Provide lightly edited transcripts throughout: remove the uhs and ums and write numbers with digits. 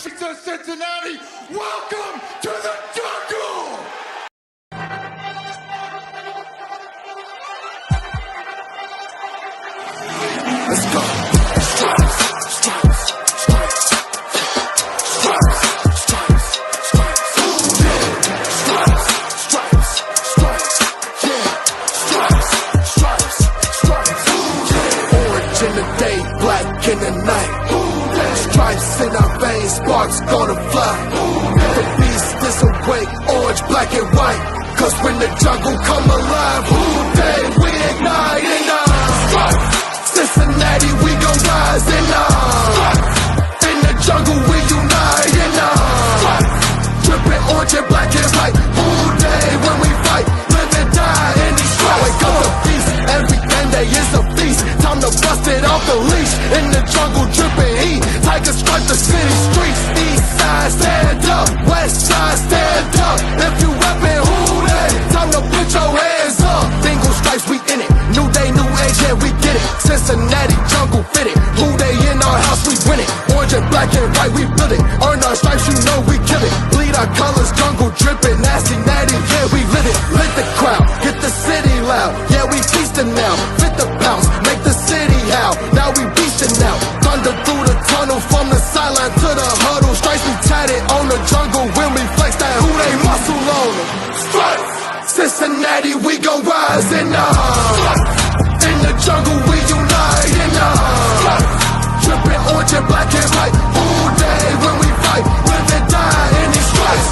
to Cincinnati. Welcome to the jungle. Let's go. Stripes, stripes, stripes, stripes, stripes, stripes, yeah. Stripes, stripes, stripes, yeah. Stripes, stripes, stripes, yeah. Orange in the day, black in the night. Stripes in our veins, sparks gonna fly. The beast is awake, orange, black and white. Cause when the jungle come alive, who day we ignite in our Cincinnati, we gon' rise in in the jungle we unite in dripping orange and black and white. Who day when we fight, live and die in these stripes. Wake up the beast, every day is a feast. Time to bust it off the leash. In the jungle dripping heat, tiger stripe the city streets. East side stand up, west side stand up. If you reppin' who day, time to put your hands up. Bengals stripes, we in it. New day, new age, yeah, we get it. Cincinnati jungle fitted. Who they in our house, we win it. Orange and black and white, we build it. Earn our stripes, you know we kill it. Bleed our colors, jungle dripping. Nasty, natty, yeah, we lit it. Lit the crowd, get the city loud. Yeah, we feasting now. Fit the pounce, make the city howl. Now we beastin' now. Thunder through the tunnel, from the sideline to the huddle. Stripes we tatted on the jungle when we flex that who they muscle on them. Stripes, Cincinnati, we gon' rise in in the jungle we unite in dripping orange and black and white. All day when we fight, live and die in these stripes.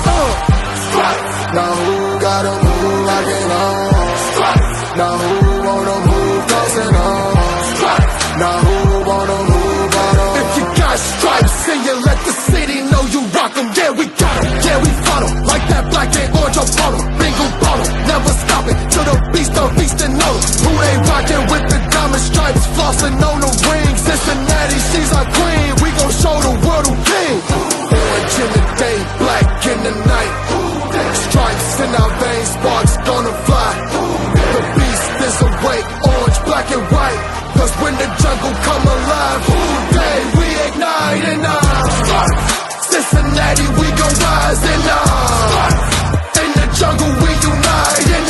Stripes. Now who gotta move like it on? Stripes. Now who wanna move crossing on? Stripes. Now who wanna move on? If you got stripes and you let the city know you rock 'em, yeah we got 'em, yeah we fought 'em. Like that black and orange up on 'em, Bengal bought 'em, never stop it till the beast on beast and know 'em. Who they rockin' with the diamond stripes, flossing on the ring. Cincinnati, she's our queen, we gon' show the world who king. Orange in the day, black in the night. Stripes in our veins, sparks gonna fly. The beast is awake, orange, black and white. Cause when the jungle come alive, who day we ignite in Cincinnati, we gon' rise in the jungle we unite in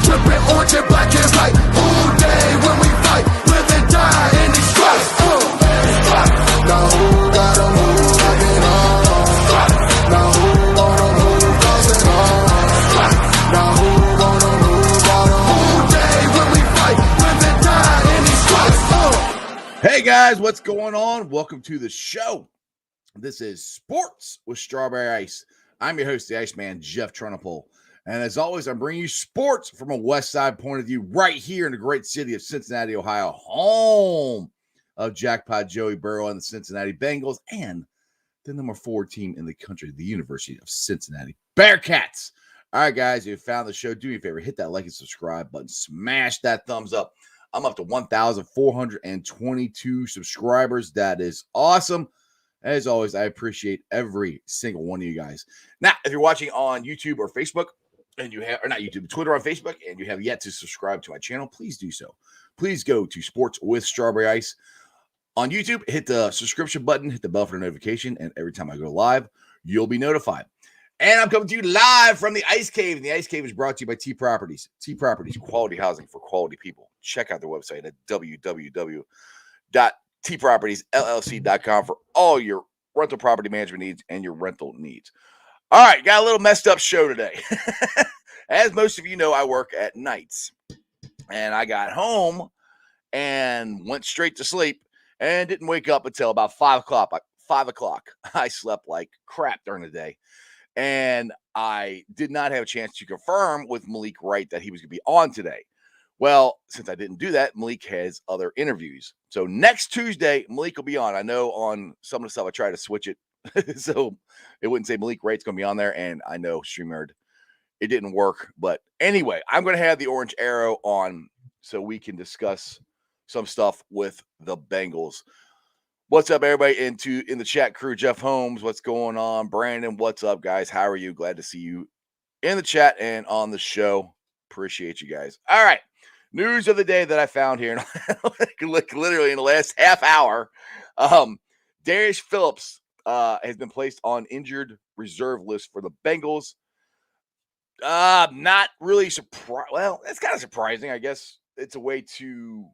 dripping orange and black and white. Who day when we fight, live and die in these stripes. Now who gotta move like it on? Now who wanna move crossing on? Now who wanna move on? Who day when we fight, live and die in these stripes. Hey guys, what's going on? Welcome to the show. This is Sports with Strawberry Ice. I'm your host, the Iceman, Jeff Trunapole. And as always, I'm bringing you sports from a West Side point of view right here in the great city of Cincinnati, Ohio, home of Jackpot Joey Burrow and the Cincinnati Bengals and the number 4 team in the country, the University of Cincinnati Bearcats. All right, guys, if you found the show, do me a favor, hit that like and subscribe button, smash that thumbs up. I'm up to 1,422 subscribers. That is awesome. As always, I appreciate every single one of you guys. Now, if you're watching on YouTube or Facebook, and you have, or not YouTube, Twitter or Facebook, and you have yet to subscribe to my channel, please do so. Please go to Sports with Strawberry Ice. On YouTube, hit the subscription button, hit the bell for the notification, and every time I go live, you'll be notified. And I'm coming to you live from the Ice Cave. And the Ice Cave is brought to you by T Properties. T Properties, quality housing for quality people. Check out their website at www.tpropertiesllc.com for all your rental property management needs and your rental needs. All right, got a little messed up show today. As most of you know, I work at nights. And I got home and went straight to sleep and didn't wake up until about 5 o'clock. 5 o'clock. I slept like crap during the day. And I did not have a chance to confirm with Malik Wright that he was going to be on today. Well, since I didn't do that, Malik has other interviews. So next Tuesday, Malik will be on. I know on some of the stuff I tried to switch it. So it wouldn't say Malik Wright's going to be on there. And I know StreamYard, it didn't work. But anyway, I'm going to have the Orange Arrow on so we can discuss some stuff with the Bengals. What's up, everybody in the chat crew? Jeff Holmes, what's going on? Brandon, what's up, guys? How are you? Glad to see you in the chat and on the show. Appreciate you guys. All right. News of the day that I found here, literally in the last half hour. Darius Phillips has been placed on injured reserve list for the Bengals. Not really surprised. Well, it's kind of surprising. I guess it's a way to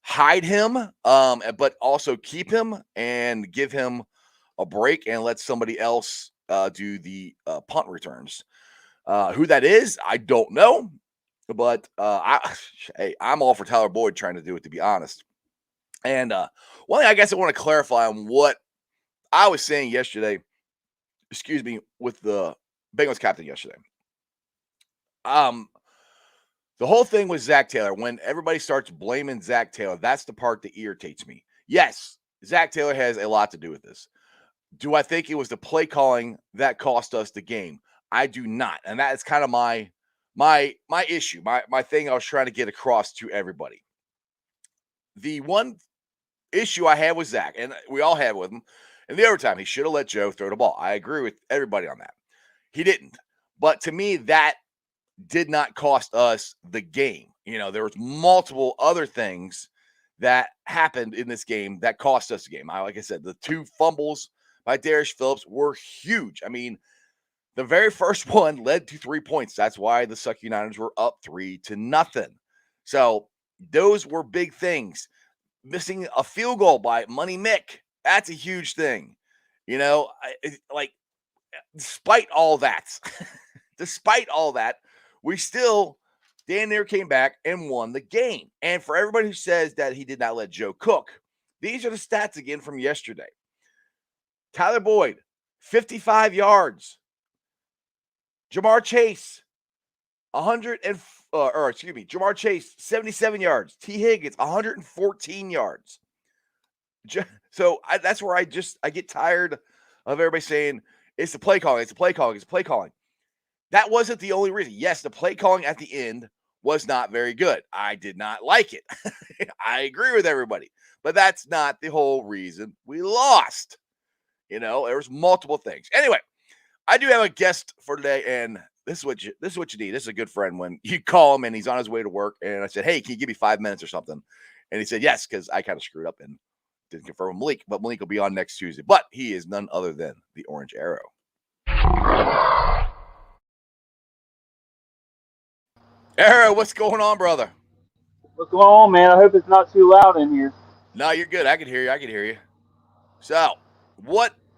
hide him, but also keep him and give him a break and let somebody else do the punt returns. Who that is, I don't know, but hey, I'm all for Tyler Boyd trying to do it, to be honest. And one thing I guess I want to clarify on what I was saying yesterday, excuse me, with the Bengals captain yesterday. The whole thing with Zach Taylor, when everybody starts blaming Zach Taylor, that's the part that irritates me. Yes, Zach Taylor has a lot to do with this. Do I think it was the play calling that cost us the game? I do not. And that is kind of my issue, my thing I was trying to get across to everybody. The one issue I had with Zach, and we all had with him, in the overtime, he should have let Joe throw the ball. I agree with everybody on that. He didn't. But to me, that did not cost us the game. You know, there was multiple other things that happened in this game that cost us the game. Like I said, the 2 fumbles by Darius Phillips were huge. I mean, the very first one led to 3 points. That's why the Sucky Niners were up 3-0. So those were big things. Missing a field goal by Money Mick, that's a huge thing. You know, despite all that, we still damn near came back and won the game. And for everybody who says that he did not let Joe cook, these are the stats again from yesterday. Tyler Boyd, 55 yards. Jamar Chase, Jamar Chase, 77 yards. T. Higgins, 114 yards. So that's where I get tired of everybody saying it's the play calling, it's the play calling, it's the play calling. That wasn't the only reason. Yes, the play calling at the end was not very good. I did not like it. I agree with everybody. But that's not the whole reason we lost. You know, there was multiple things. Anyway, I do have a guest for today, and this is what you need. This is a good friend when you call him and he's on his way to work. And I said, hey, can you give me 5 minutes or something? And he said, yes, because I kind of screwed up and didn't confirm with Malik. But Malik will be on next Tuesday. But he is none other than the Orange Arrow. Arrow, what's going on, brother? What's going on, man? I hope it's not too loud in here. No, you're good. I can hear you. So,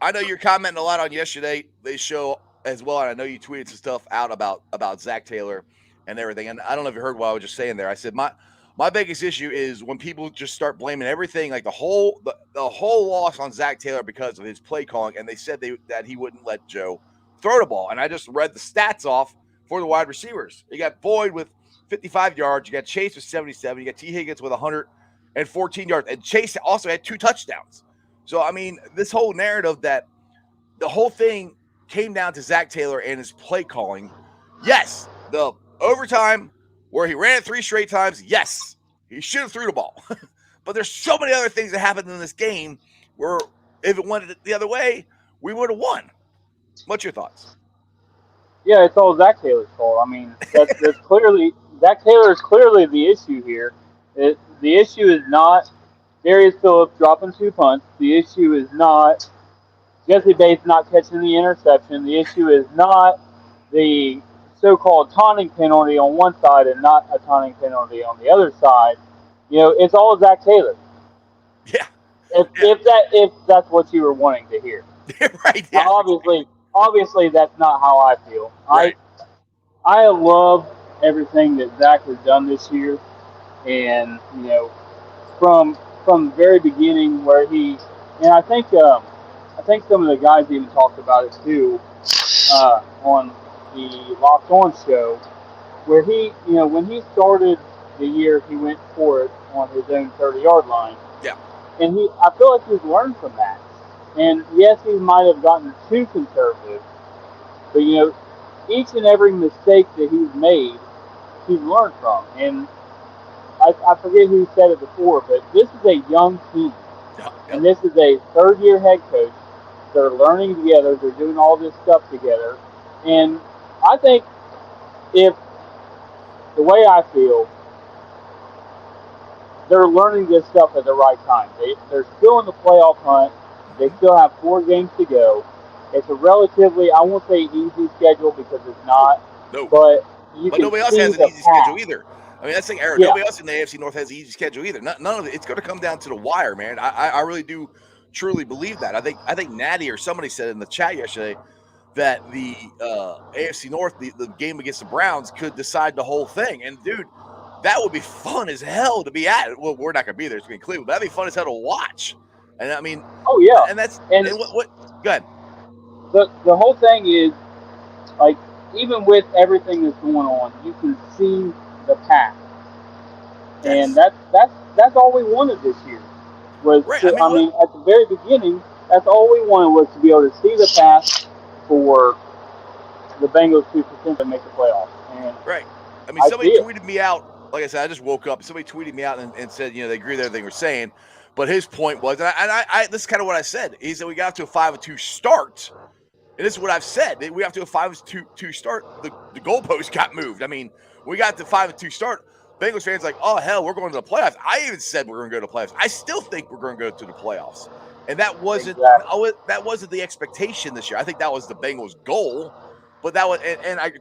I know you're commenting a lot on yesterday. They show as well, and I know you tweeted some stuff out about Zach Taylor and everything. And I don't know if you heard what I was just saying there. I said my biggest issue is when people just start blaming everything, like the whole loss on Zach Taylor because of his play calling, and they said that he wouldn't let Joe throw the ball. And I just read the stats off for the wide receivers. You got Boyd with 55 yards. You got Chase with 77. You got T. Higgins with 114 yards. And Chase also had 2 touchdowns. So, I mean, this whole narrative that the whole thing came down to Zach Taylor and his play calling. Yes, the overtime where he ran it 3 straight times, yes, he should have threw the ball. But there's so many other things that happened in this game where if it went the other way, we would have won. What's your thoughts? Yeah, it's all Zach Taylor's fault. I mean, that's clearly Zach Taylor is clearly the issue here. The issue is not Darius Phillips dropping 2 punts. The issue is not Jesse Bates not catching the interception. The issue is not the so-called taunting penalty on one side and not a taunting penalty on the other side. You know, it's all Zach Taylor. Yeah. If that's what you were wanting to hear. Right. Yeah. Obviously, that's not how I feel. Right. I love everything that Zach has done this year, and you know, from the very beginning where and I think some of the guys even talked about it too on the Locked On show, where when he started the year, he went for it on his own 30-yard line. Yeah. And I feel like he's learned from that. And yes, he might have gotten too conservative, but you know, each and every mistake that he's made, he's learned from. And I forget who said it before, but this is a young team, and this is a 3rd-year head coach. They're learning together. They're doing all this stuff together, and I think if the way I feel, they're learning this stuff at the right time. They're still in the playoff hunt. They still have 4 games to go. It's a relatively, I won't say easy schedule because it's not, No. but you But can nobody else see has an the easy schedule path. either. I mean, that's the thing, Aaron. Yeah. Nobody else in the AFC North has an easy schedule either. None of it. It's going to come down to the wire, man. I really do truly believe that. I think Natty or somebody said in the chat yesterday that the AFC North, the game against the Browns, could decide the whole thing. And dude, that would be fun as hell to be at. Well, we're not going to be there. It's going to be Cleveland. But that'd be fun as hell to watch. And I mean, Oh, yeah. and that's And and what? Go ahead. the whole thing is, like, even with everything that's going on, you can see the path. And Yes. that's all we wanted this year. Was Right. I to, mean, I what? mean, at the very beginning, that's all we wanted was to be able to see the path for the Bengals to potentially make the playoffs. And Right. I mean, I see somebody it. tweeted me out. Like I said, I just woke up. Somebody tweeted me out and said, they agree with everything we're saying. But his point was, and I this is kind of what I said. He said we got to a 5-2 start. And this is what I've said. We have to a 5-2 start. The goalpost got moved. I mean, we got to 5-2 start. Bengals fans like, oh hell, we're going to the playoffs. I even said we're going to go to the playoffs. I still think we're going to go to the playoffs. And that wasn't Exactly. the expectation this year. I think that was the Bengals' goal. But that was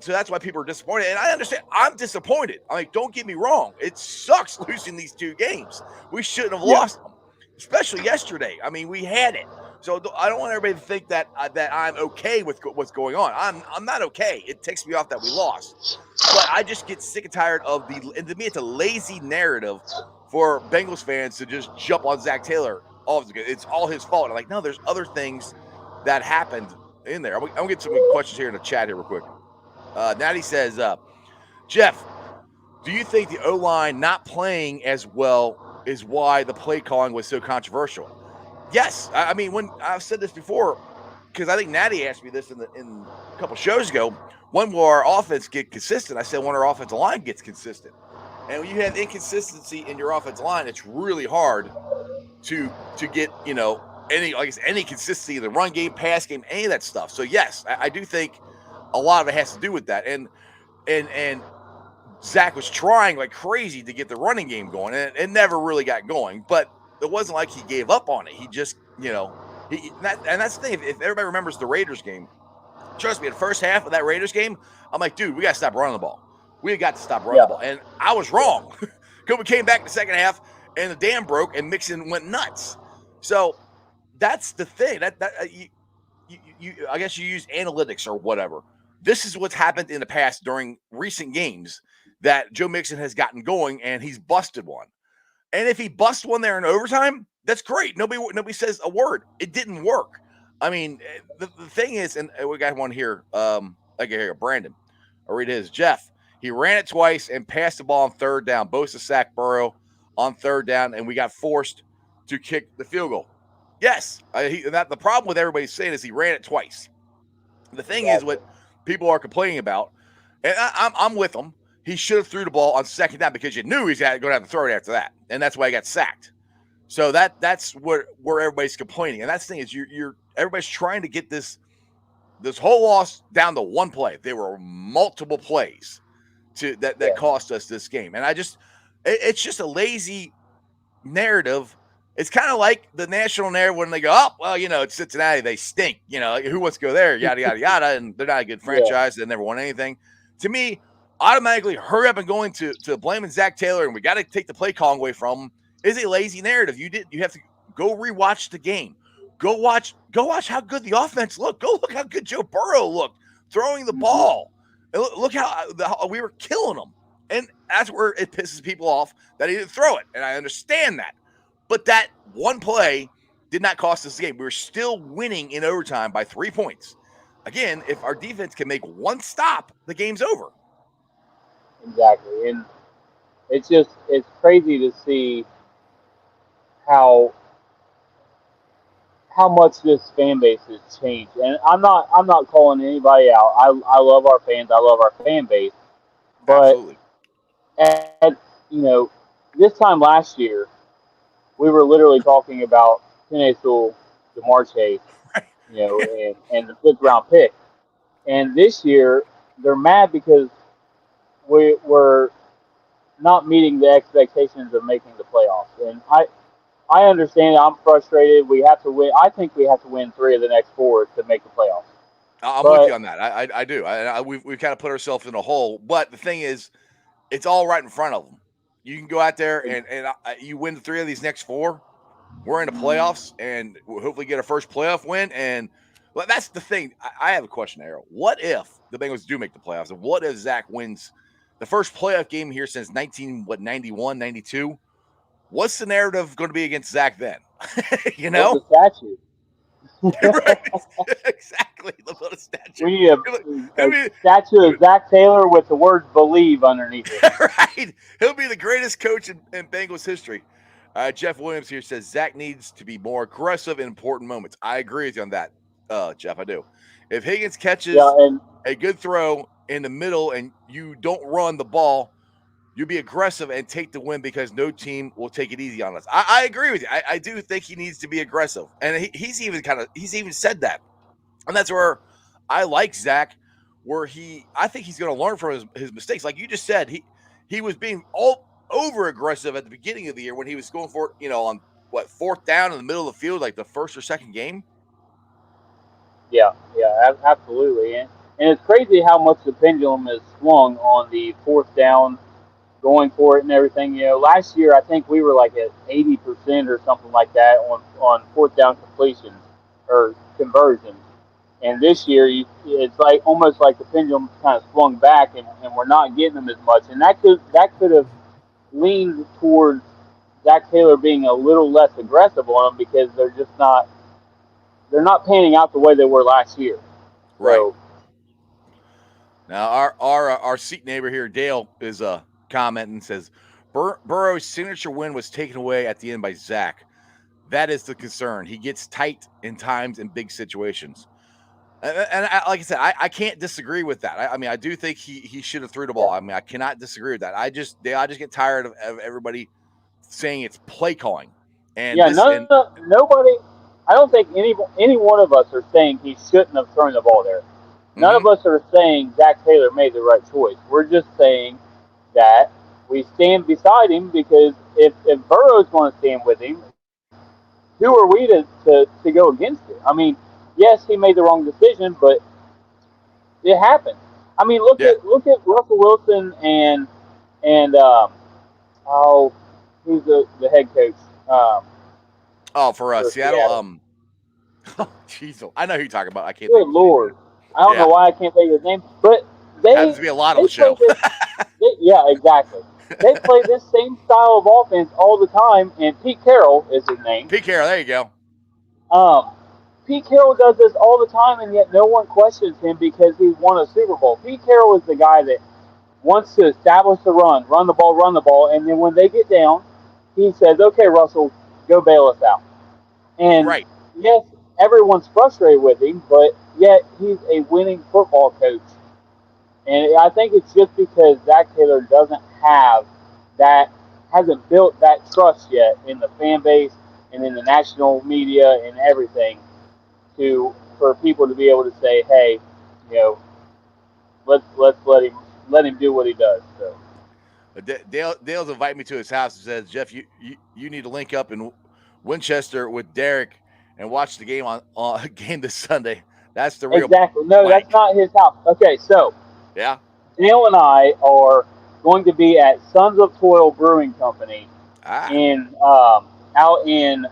so that's why people are disappointed. And I understand. I'm disappointed. I mean, don't get me wrong. It sucks losing these 2 games. We shouldn't have Yeah. lost them, especially yesterday. I mean, we had it. So I don't want everybody to think that that I'm okay with what's going on. I'm not okay. It ticks me off that we lost, but I just get sick and tired of and to me, it's a lazy narrative for Bengals fans to just jump on Zach Taylor. It's all his fault. I'm like, no, there's other things that happened in there. I'm gonna get some questions here in the chat here real quick. Natty says, Jeff, do you think the O-line not playing as well is why the play calling was so controversial? Yes. I mean, when I've said this before, because I think Natty asked me this in a couple shows ago, when will our offense get consistent? I said when our offensive line gets consistent. And when you have inconsistency in your offensive line, it's really hard to get, any consistency in the run game, pass game, any of that stuff. So yes, I do think a lot of it has to do with that. And Zach was trying like crazy to get the running game going, and it never really got going. But it wasn't like he gave up on it. He just, that's the thing. If everybody remembers the Raiders game, trust me, the first half of that Raiders game, I'm like, dude, we got to stop running the ball. We got to stop running Yeah. the ball. And I was wrong. Because we came back in the second half, and the dam broke, and Mixon went nuts. So that's the thing. I guess you use analytics or whatever. This is what's happened in the past during recent games that Joe Mixon has gotten going, and he's busted one. And if he busts one there in overtime, that's great. Nobody says a word. It didn't work. I mean, the thing is, and we got one here. I got here, Brandon. I'll read his. Jeff, he ran it twice and passed the ball on third down. Bosa sacked Burrow on third down, and we got forced to kick the field goal. Yes, the problem with everybody saying is he ran it twice. The thing is, what people are complaining about, and I'm with them. He should have threw the ball on second down because you knew he's going to have to throw it after that, and that's why he got sacked. So that's where everybody's complaining, and that's the thing is everybody's trying to get this whole loss down to one play. There were multiple plays that cost us this game, and it's just a lazy narrative. It's kind of like the national narrative when they go, oh, well, it's Cincinnati, they stink. Who wants to go there? Yada, yada, yada. And they're not a good franchise. They never won anything. To me, automatically hurry up and going to blaming Zach Taylor and we got to take the play calling away from him is a lazy narrative. You have to go rewatch the game. Go watch how good the offense looked. Go look how good Joe Burrow looked throwing the ball. And look how we were killing them. And that's where it pisses people off that he didn't throw it. And I understand that. But that one play did not cost us the game. We were still winning in overtime by 3 points. Again, if our defense can make one stop, the game's over. Exactly. And it's crazy to see how much this fan base has changed. And I'm not calling anybody out. I love our fans. I love our fan base. But Absolutely. at this time last year, we were literally talking about Penei Sewell, DeMar Chase, and the fifth round pick. And this year, they're mad because we're not meeting the expectations of making the playoffs. And I understand. I'm frustrated. We have to win. I think we have to win 3 of the next 4 to make the playoffs. I'm with you But on that. I do. We've kind of put ourselves in a hole. But the thing is, it's all right in front of them. You can go out there and you win 3 of these next 4. We're in the playoffs, and we'll hopefully get our first playoff win. And well, that's the thing. I have a question, Arrow. What if the Bengals do make the playoffs? And what if Zach wins the first playoff game here since 91, 92? What's the narrative going to be against Zach then? You build know? the statue. Right. Exactly. The statue. We need I a mean, statue of Zach Taylor with the word "believe" underneath it. right. He'll be the greatest coach in Bengals history. Jeff Williams here says Zach needs to be more aggressive in important moments. I agree with you on that, Jeff. I do. If Higgins catches Yeah, and a good throw in the middle and you don't run the ball, you be aggressive and take the win because no team will take it easy on us. I agree with you. I do think he needs to be aggressive, and he's even said that, and that's where I like Zach. Where I think he's going to learn from his mistakes. Like you just said, he was being all over aggressive at the beginning of the year when he was going for it, on what 4th down in the middle of the field, like the first or second game. yeah, absolutely. And it's crazy how much the pendulum has swung on the 4th down, going for it and everything. Last year I think we were like at 80% or something like that on 4th down completions or conversions. And this year, it's like almost like the pendulum kind of swung back, and we're not getting them as much. And that could have leaned towards Zach Taylor being a little less aggressive on them because they're not panning out the way they were last year. Right. So Now our seat neighbor here, Dale, is commenting and says Burrow's signature win was taken away at the end by Zach. That is the concern. He gets tight in times in big situations. And like I said, I can't disagree with that. I mean, I do think he should have threw the ball. I mean, I cannot disagree with that. I just get tired of everybody saying it's play calling. And yeah, nobody. I don't think any one of us are saying he shouldn't have thrown the ball there. None of us are saying Zach Taylor made the right choice. We're just saying that we stand beside him because if Burrow's going to stand with him, who are we to go against it? I mean, yes, he made the wrong decision, but it happened. I mean, yeah. look at Russell Wilson and oh, who's the head coach For for Seattle, Seattle? jeez, I know who you're talking about. I can't Good think of his name. Lord, I don't know Yeah, why I can't think of his name, but happens to be a lot on they the play show. this. Yeah, exactly. They play this same style of offense all the time, and Pete Carroll is his name. Pete Carroll, there you go. Um, Pete Carroll does this all the time, and yet no one questions him because he's won a Super Bowl. Pete Carroll is the guy that wants to establish the run the ball, and then when they get down, he says, "Okay, Russell, go bail us out." And Right. yes, everyone's frustrated with him, but yet he's a winning football coach. And I think it's just because Zach Taylor doesn't have that, hasn't built that trust yet in the fan base and in the national media and everything for people to be able to say, hey, you know, let's let him do what he does. So Dale's invited me to his house and says, Jeff, you need to link up in Winchester with Derek and watch the game on game this Sunday. That's the real exactly. No, blank. that's not his house. Okay, so Yeah. Dale and I are going to be at Sons of Toil Brewing Company in out in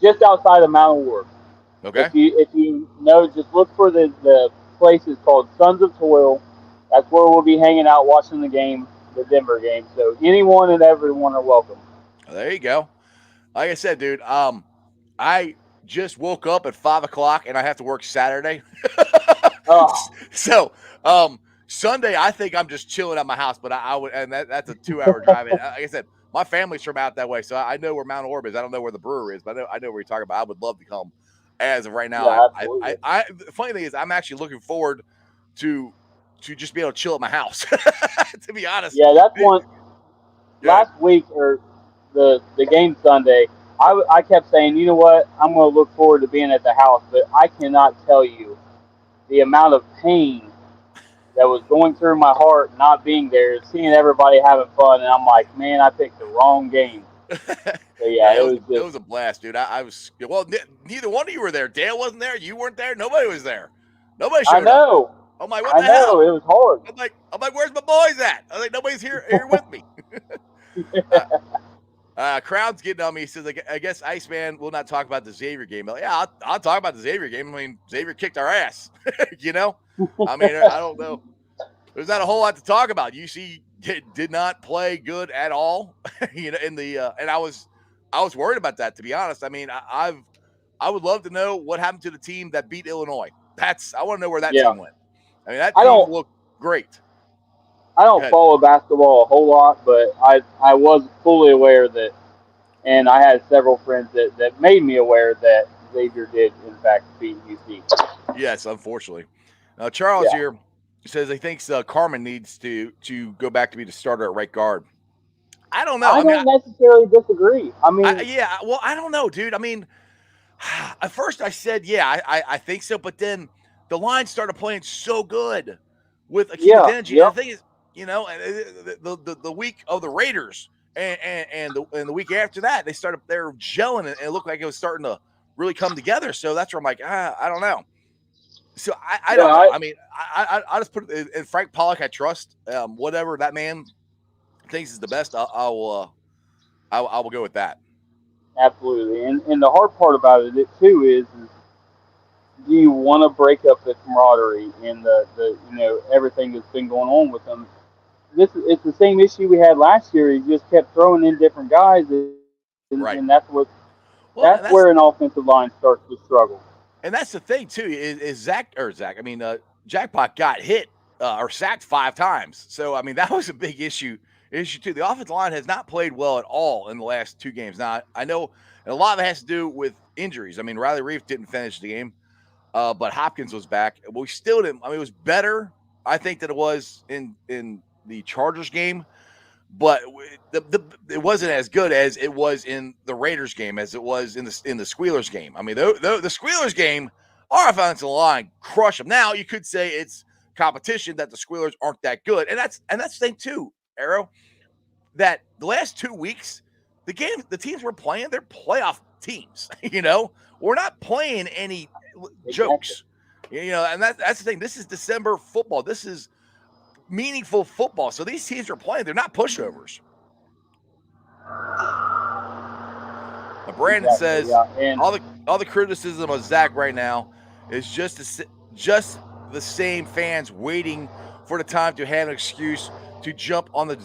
just outside of Mount Ward. Okay. If you know, just look for the place is called Sons of Toil. That's where we'll be hanging out watching the game, the Denver game. So anyone and everyone are welcome. There you go. Like I said, dude, I just woke up at 5:00 and I have to work Saturday. Oh, So, Sunday, I think I'm just chilling at my house, but I would, and that's a 2-hour drive. And like I said, my family's from out that way, so I know where Mount Orb is. I don't know where the brewery is, but I know where you're talking about. I would love to come. As of right now, yeah, absolutely. the funny thing is, I'm actually looking forward to just be able to chill at my house. To be honest, Yeah, that's one. Good. Last week or the game Sunday, I kept saying, you know what, I'm going to look forward to being at the house, but I cannot tell you the amount of pain that was going through my heart not being there, seeing everybody having fun, and I'm like, man, I picked the wrong game. So yeah, Yeah, it was it just. was a blast, dude. I was well. Neither one of you were there. Dale wasn't there. You weren't there. Nobody was there. Nobody I showed up. know. I'm like, what I the know. hell? It was hard. I'm like, where's my boys at? I was like, nobody's here with me. Uh, Crowd's getting on me. He says, I guess Iceman will not talk about the Xavier game. Like, yeah, I'll talk about the Xavier game. I mean, Xavier kicked our ass. you know, I mean, I don't know. There's not a whole lot to talk about. UC did not play good at all. In the and I was worried about that, to be honest. I mean, I would love to know what happened to the team that beat Illinois. I want to know where that Yeah. team went. I mean, that I team don't. looked great. I Go don't ahead. follow basketball a whole lot, but I was fully aware that, and I had several friends that made me aware that Xavier did in fact beat UC. Yes, unfortunately. Charles Yeah. here says he thinks Carmen needs to go back to be the starter at right guard. I don't know. I I mean, don't necessarily disagree. I mean, yeah. Well, I don't know, dude. I mean, at first I said, yeah, I think so, but then the line started playing so good with Akeem yeah, Adeniji. And the yep, thing is, the week of the Raiders and the week after that, they were gelling and it looked like it was starting to really come together. So that's where I'm like, I don't know. So I yeah. don't know. I mean, I just put it in Frank Pollock. I trust whatever that man thinks is the best. I will go with that. Absolutely. And the hard part about it too is do you want to break up the camaraderie and the everything that's been going on with them? It's the same issue we had last year. He just kept throwing in different guys, and Right. that's Well, where an offensive line starts to struggle. and that's the thing too is Zach. I mean, Jackpot got hit or sacked 5 times. So I mean, that was a big issue too. The offensive line has not played well at all in the last 2 games. Now I know, and a lot of it has to do with injuries. I mean, Riley Reef didn't finish the game, but Hopkins was back. But we still didn't. I mean, it was better, I think, than it was in the Chargers game. But it wasn't as good as it was in the Raiders game, as it was in the Squealers game. I mean, the Squealers game, our offensive line crushed them. Now you could say it's competition that the Squealers aren't that good, and that's the thing too, Arrow. That the last 2 weeks, the teams we're playing, they're playoff teams. We're not playing any Exactly. jokes. And that's the thing. This is December football. This is meaningful football. So these teams are playing. They're not pushovers. Brandon Exactly. says Yeah. And all the criticism of Zach right now is just the same fans waiting for the time to have an excuse to jump on the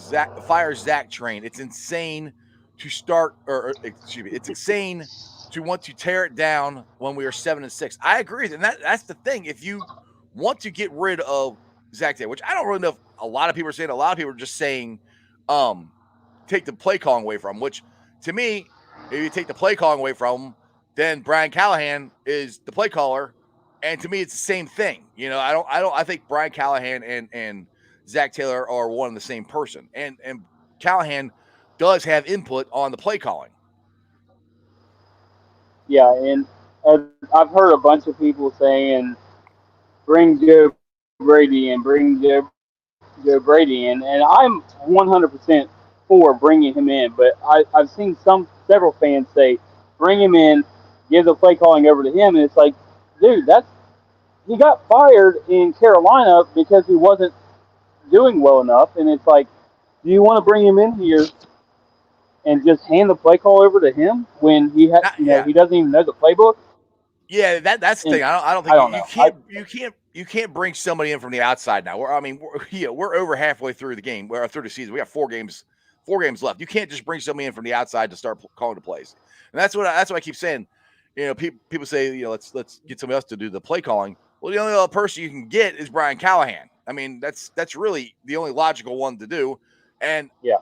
fire Zach train. It's insane to start, or excuse me, it's insane to want to tear it down when we are 7-6. I agree, and that's the thing. If you want to get rid of Zach Taylor, which I don't really know if a lot of people are saying, a lot of people are just saying, take the play calling away from him, which to me, if you take the play calling away from him, then Brian Callahan is the play caller. And to me, it's the same thing. I think Brian Callahan and Zach Taylor are one and the same person. And Callahan does have input on the play calling. yeah, and I've heard a bunch of people saying, "Bring Joe Brady in, bring Joe Brady in," and I'm 100% for bringing him in. But I've seen several fans say, "Bring him in, give the play calling over to him," and it's like, dude, he got fired in Carolina because he wasn't doing well enough, and it's like, do you want to bring him in here and just hand the play call over to him when Yeah, he doesn't even know the playbook? yeah, that's the And thing. I don't I think don't know. you can't bring somebody in from the outside now. We're over halfway through the game. We're through the season. We got 4 games left. You can't just bring somebody in from the outside to start calling the plays. And that's what I keep saying. People say, let's get somebody else to do the play calling. Well, the only other person you can get is Brian Callahan. I mean, that's really the only logical one to do. And Yeah,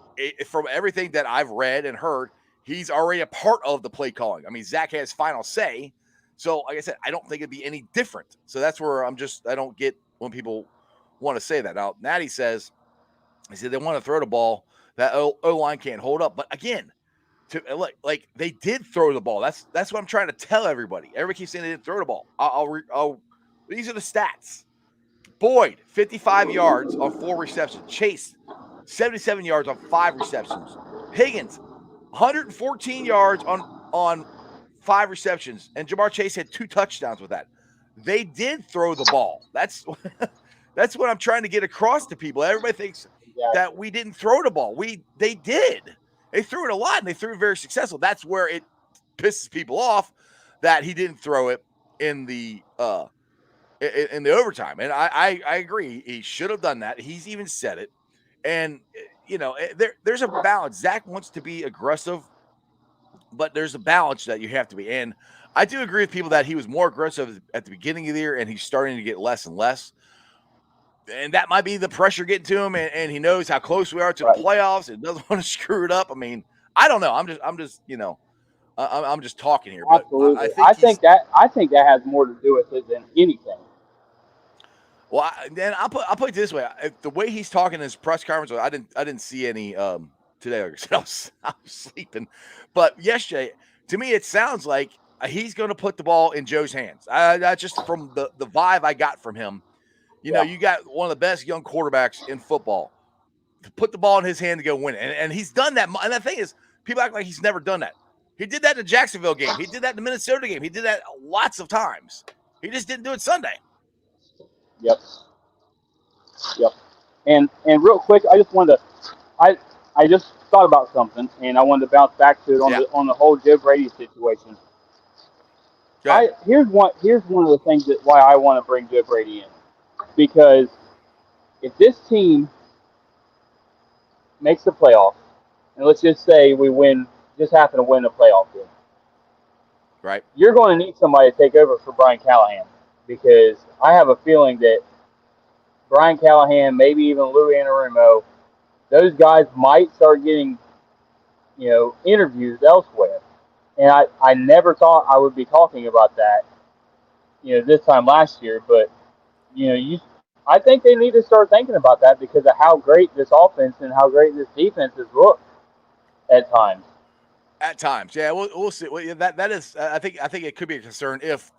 from everything that I've read and heard, he's already a part of the play calling. I mean, Zach has final say. So, like I said, I don't think it'd be any different. So that's where I don't get when people want to say that. Now, Natty says, he said they want to throw the ball that O line can't hold up. But again, like they did throw the ball. That's what I'm trying to tell everybody. Everybody keeps saying they didn't throw the ball. These are the stats. Boyd, 55 yards on 4 receptions. Chase, 77 yards on 5 receptions. Higgins, 114 yards on 5 receptions, and Jamar Chase had 2 touchdowns with that. They did throw the ball. That's that's what I'm trying to get across to people. Everybody thinks that Exactly. we didn't throw the ball. They did. They threw it a lot and they threw it very successful. That's where it pisses people off that he didn't throw it in the overtime. And I agree. He should have done that. He's even said it. And there's a balance. Zach wants to be aggressive, but there's a balance that you have to be. And I do agree with people that he was more aggressive at the beginning of the year, and he's starting to get less and less. And that might be the pressure getting to him, and he knows how close we are to the Right. playoffs and doesn't want to screw it up. I mean, I don't know. I'm just talking here, but I Absolutely. think he's I think that has more to do with it than anything. well. Then I'll put it this way: the way he's talking in his press conference, I didn't see any today. Like I said, I was sleeping, but yesterday, to me, it sounds like he's going to put the ball in Joe's hands. That's just from the vibe I got from him. Yeah. You got one of the best young quarterbacks in football. To put the ball in his hand to go win it. And he's done that. And the thing is, people act like he's never done that. He did that in the Jacksonville game. He did that in the Minnesota game. He did that lots of times. He just didn't do it Sunday. Yep. Yep. And real quick, I just wanted to I I just thought about something, and I wanted to bounce back to it Yeah. on the whole Joe Brady situation. Go ahead. Here's one of the things that why I want to bring Joe Brady in, because if this team makes the playoffs, and let's just say we win, just happen to win a playoff game, Right. you're going to need somebody to take over for Brian Callahan, because I have a feeling that Brian Callahan, maybe even Lou Anarumo, those guys might start getting interviews elsewhere. And I never thought I would be talking about that, this time last year. But I think they need to start thinking about that because of how great this offense and how great this defense has looked at times. At times. Yeah, we'll see. Well, yeah, that is I think it could be a concern if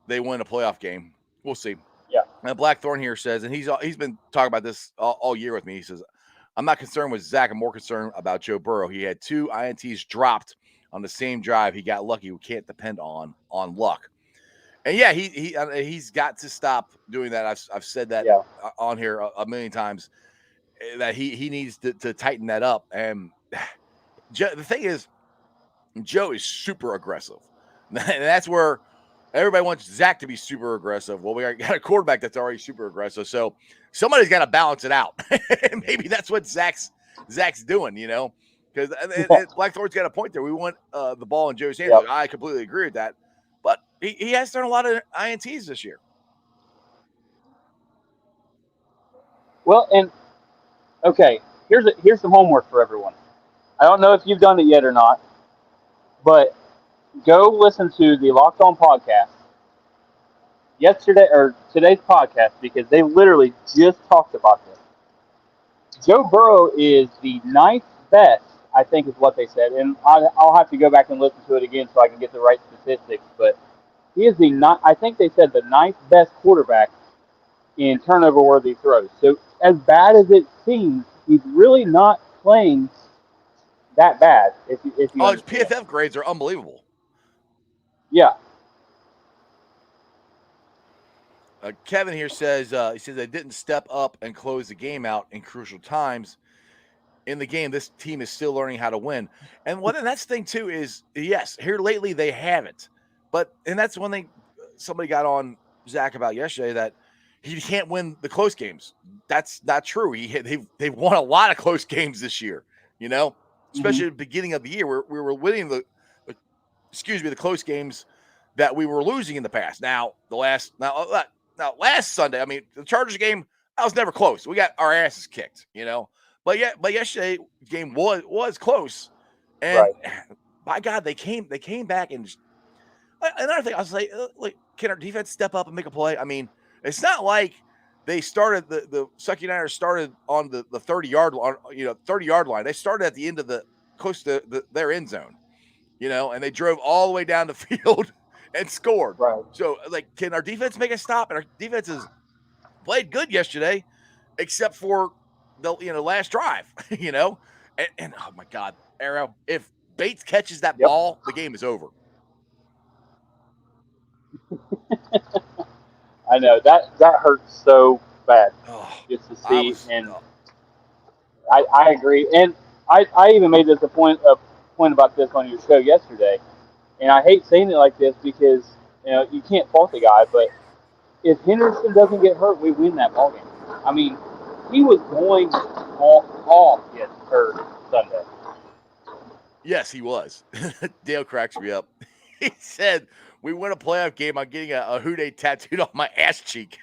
they win a playoff game. We'll see. Yeah. And Blackthorn here says, and he's been talking about this all year with me. He says, I'm not concerned with Zach. I'm more concerned about Joe Burrow. He had 2 INTs dropped on the same drive. He got lucky. We can't depend on luck. And yeah, he's got to stop doing that. I've said that Yeah. on here a million times that he needs to tighten that up. And the thing is, Joe is super aggressive, and that's where everybody wants Zach to be super aggressive. Well, we got a quarterback that's already super aggressive, so somebody's got to balance it out. Maybe that's what Zach's doing, because Blackthorn's got a point there. We want the ball in Joe's hands. Yep. I completely agree with that, but he has done a lot of INTs this year. Well, and okay, here's some homework for everyone. I don't know if you've done it yet or not, but go listen to the Locked On podcast yesterday or today's podcast because they literally just talked about this. Joe Burrow is the ninth best, I think is what they said, and I'll have to go back and listen to it again so I can get the right statistics. But he is I think they said the ninth best quarterback in turnover worthy throws. So as bad as it seems, he's really not playing that bad. If you Oh, his understand, PFF grades are unbelievable. yeah, Kevin here says he says they didn't step up and close the game out in crucial times. In the game, this team is still learning how to win. And that's the thing too is yes, here lately they haven't. And that's when somebody got on Zach about yesterday that he can't win the close games. That's not true. They've won a lot of close games this year, especially mm-hmm. at the beginning of the year where we were winning the close games that we were losing in the past. Now last Sunday, I mean the Chargers game, that was never close. We got our asses kicked, But yesterday game was close, and Right. by God, they came back and another thing I was like, can our defense step up and make a play? I mean, it's not like they started the Sucky Niners started on the 30-yard line, 30-yard line. They started at the end of close to their end zone, and they drove all the way down the field and scored. Right. So can our defense make a stop? And our defense has played good yesterday, except for the last drive, and oh my God, Arrow, if Bates catches that Yep. ball, the game is over. I know that hurts so bad Oh, just to I see, was. and I agree. And I even made this a point about this on your show yesterday, and I hate saying it like this because you can't fault the guy, but if Henderson doesn't get hurt, we win that ball game. I mean, he was going off Sunday. Yes, he was. Dale cracks me up. He said, "We win a playoff game. I'm getting a Who Dey tattooed on my ass cheek."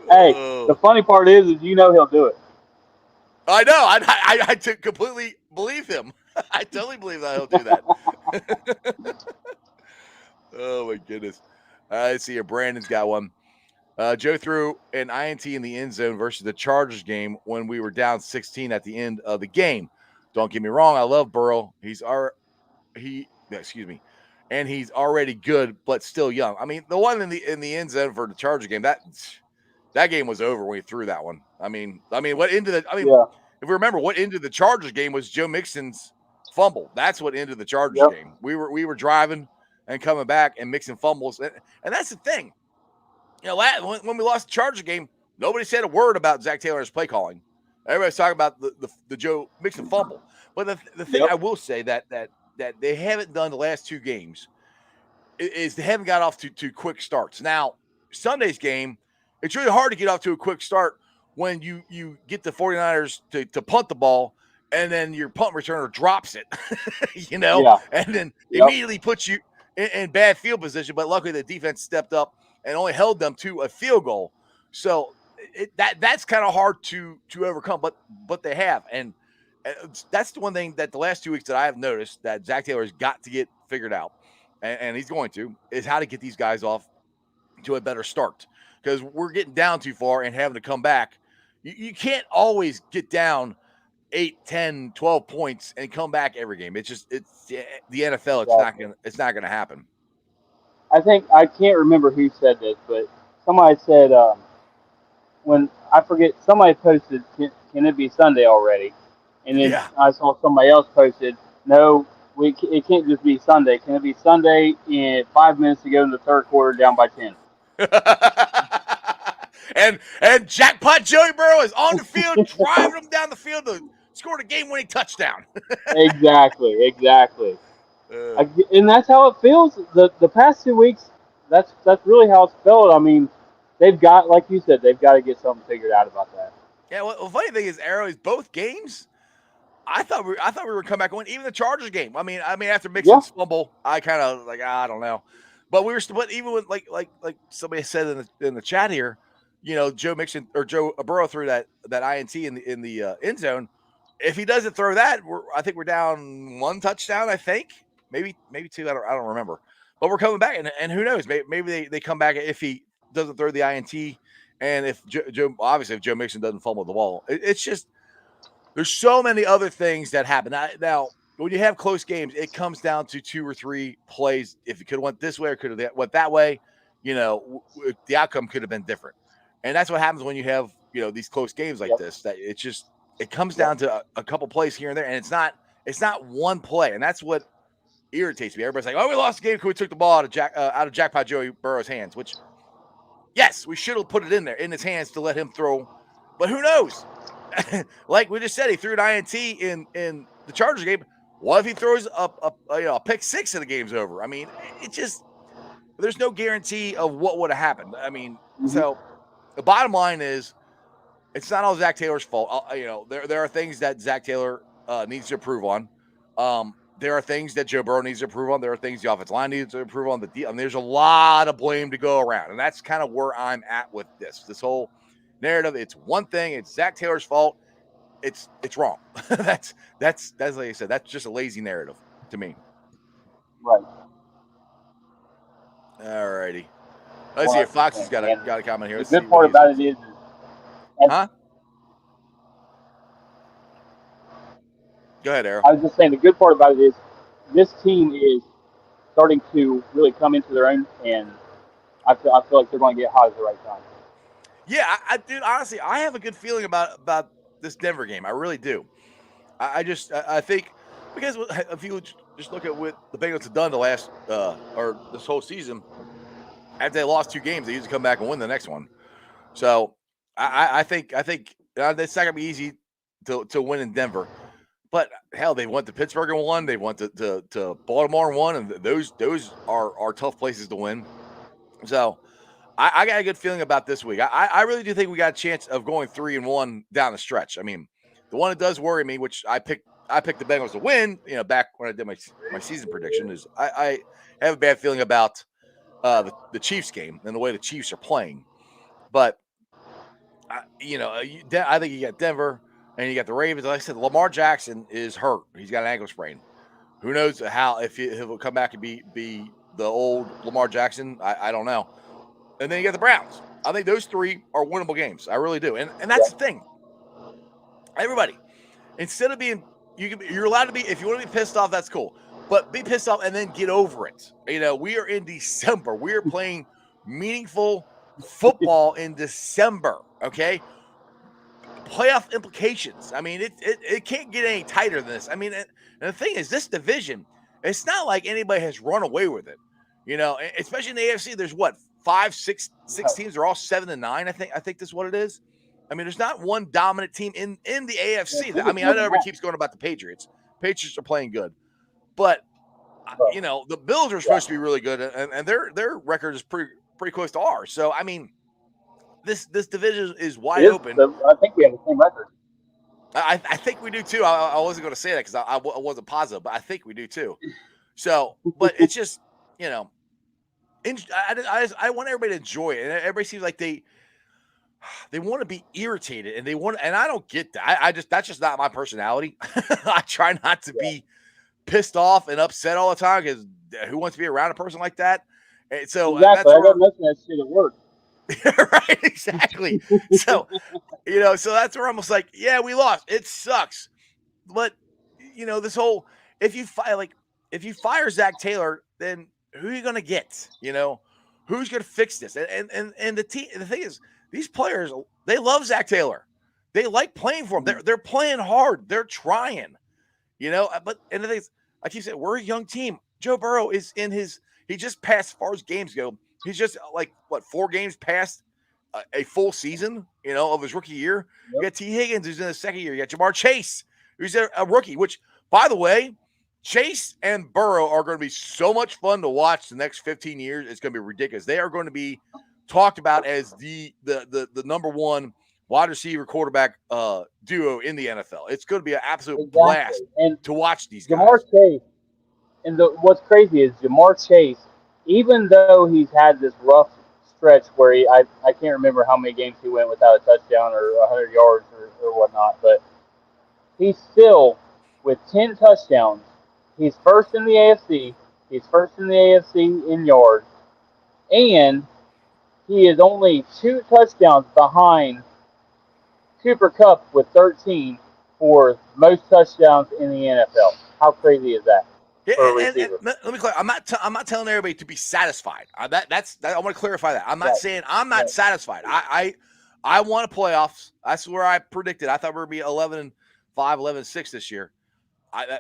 Hey, the Oh, funny part is he'll do it. I know. I completely believe him. I totally believe that he'll do that. Oh my goodness. I see here. Brandon's got one. Joe threw an INT in the end zone versus the Chargers game when we were down 16 at the end of the game. Don't get me wrong. I love Burrow. Excuse me, and he's already good, but still young. I mean, the one in the end zone for the Charger game, that game was over when he threw that one. I mean, what ended the? I mean, Yeah. if we remember, what ended the Chargers game was Joe Mixon's fumble. That's what ended the Chargers Yep. game. We were driving and coming back and mixing fumbles, and that's the thing. When we lost the Charger game, nobody said a word about Zach Taylor's play calling. Everybody's talking about the Joe Mixon fumble. But the thing Yep. I will say that they haven't done the last two games is they haven't got off to quick starts. Now, Sunday's game, it's really hard to get off to a quick start when you get the 49ers to punt the ball and then your punt returner drops it, Yeah. and then Yep. immediately puts you in bad field position. But luckily the defense stepped up and only held them to a field goal. So that's kind of hard to overcome, but they have. And that's the one thing that the last 2 weeks that I have noticed that Zach Taylor has got to get figured out, and he's going to, is how to get these guys off to a better start, because we're getting down too far and having to come back. You can't always get down 8, 10, 12 points and come back every game. It's the NFL. Exactly. It's not gonna happen. I think I can't remember who said this, but somebody said when I forget somebody posted, can it be Sunday already? And then Yeah. I saw somebody else posted, no, it can't just be Sunday. Can it be Sunday in 5 minutes to go in the third quarter down by 10? and jackpot Joey Burrow is on the field driving them down the field to score the game-winning touchdown. Exactly. Uh, And that's how it feels. The past 2 weeks, that's really how it's felt. I mean, they've got, like you said, they've got to get something figured out about that. yeah. Well, the funny thing is, Arrow, is both games. I thought we were come back on, even the Chargers game. I mean, after Yeah. Mixon's fumble, I kind of like, I don't know, but we were still. But even with like somebody said in the chat here, Joe Mixon or Joe Burrow threw that INT in the end zone. If he doesn't throw that, I think we're down 1 touchdown. I think maybe 2. I don't remember. But we're coming back, and who knows? Maybe they come back if he doesn't throw the INT, and if if Joe Mixon doesn't fumble the ball. It's just. There's so many other things that happen. Now, when you have close games, it comes down to 2 or 3 plays. If it could have went this way or could have went that way, the outcome could have been different. And that's what happens when you have, these close games like Yep. this. That it comes down to a couple plays here and there, and it's not one play, and that's what irritates me. Everybody's like, "Oh, we lost the game because we took the ball out of Jackpot Joey Burrow's hands." Which, yes, we should have put it in his hands to let him throw. But who knows? Like we just said, he threw an INT in the Chargers game. What if he throws a pick 6 and the game's over? I mean, there's no guarantee of what would have happened. I mean, so the bottom line is, it's not all Zach Taylor's fault. There are things that Zach Taylor needs to improve on. There are things that Joe Burrow needs to improve on. There are things the offensive line needs to improve on. There's a lot of blame to go around, and that's kind of where I'm at with this whole narrative. It's one thing. It's Zach Taylor's fault. It's wrong. that's like I said. That's just a lazy narrative to me. Right. All righty. Let's see if Fox has got a comment here. The good part about it is, huh? Go ahead, Arrow. I was just saying, the good part about it is this team is starting to really come into their own, and I feel like they're going to get hot at the right time. Yeah, dude, honestly, I have a good feeling about this Denver game. I really do. I think because if you just look at what the Bengals have done the last or this whole season, after they lost 2 games, they usually come back and win the next one. So I think it's not gonna be easy to win in Denver. But hell, they went to Pittsburgh and won. They went to Baltimore and won, and those are tough places to win. So I got a good feeling about this week. I really do think we got a chance of going 3-1 down the stretch. I mean, the one that does worry me, which I picked the Bengals to win. Back when I did my season prediction, is I have a bad feeling about the Chiefs game and the way the Chiefs are playing. But I think you got Denver and you got the Ravens. Like I said, Lamar Jackson is hurt. He's got an ankle sprain. Who knows how if he'll come back and be the old Lamar Jackson? I don't know. And then you got the Browns. I think those 3 are winnable games. I really do. And that's the thing. Everybody, instead of being you're allowed to be, if you want to be pissed off, that's cool. But be pissed off and then get over it. We are in December. We are playing meaningful football in December. Okay. Playoff implications. I mean, it can't get any tighter than this. I mean, and the thing is, this division, it's not like anybody has run away with it. Especially in the AFC, there's what 5, 6 teams. They're all 7-9. I think that's what it is. I mean, there's not one dominant team in the AFC. I mean, I know everybody keeps going about the Patriots. Patriots are playing good, but the Bills are supposed to be really good, and their record is pretty close to ours. So I mean, this division is wide open. I think we have the same record. I think we do too. I wasn't going to say that because I wasn't positive, but I think we do too. So, but it's just I want everybody to enjoy it, and everybody seems like they want to be irritated, and and I don't get that. That's just not my personality. I try not to be pissed off and upset all the time because who wants to be around a person like that? And so exactly, I got nothing that shit at work. Right, exactly. So that's where I'm almost like, yeah, we lost. It sucks, but this whole if you fire Zach Taylor, then who are you gonna get? Who's gonna fix this? And the thing is, these players, they love Zach Taylor. They like playing for him. They're playing hard. They're trying. But the thing is, like you said, we're a young team. Joe Burrow is he just passed as far as games go. He's just 4 games past a full season, of his rookie year. Yep. You got T. Higgins, who's in his second year. You got Jamar Chase, who's a rookie, which, by the way, Chase and Burrow are going to be so much fun to watch the next 15 years. It's going to be ridiculous. They are going to be talked about as the number 1 wide receiver quarterback duo in the NFL. It's going to be an absolute blast to watch these guys. Jamar Chase, and what's crazy is Jamar Chase, even though he's had this rough stretch where I can't remember how many games he went without a touchdown or 100 yards or whatnot, but he's still, with 10 touchdowns, he's first in the AFC. He's first in the AFC in yards, and he is only 2 touchdowns behind Cooper Kupp with 13 for most touchdowns in the NFL. How crazy is that? Yeah, and let me clarify. I'm not telling everybody to be satisfied. I want to clarify that. I'm not saying I'm not satisfied. I want a playoffs. That's where I predicted. I thought we were going to be 11-5, 11-6 this year.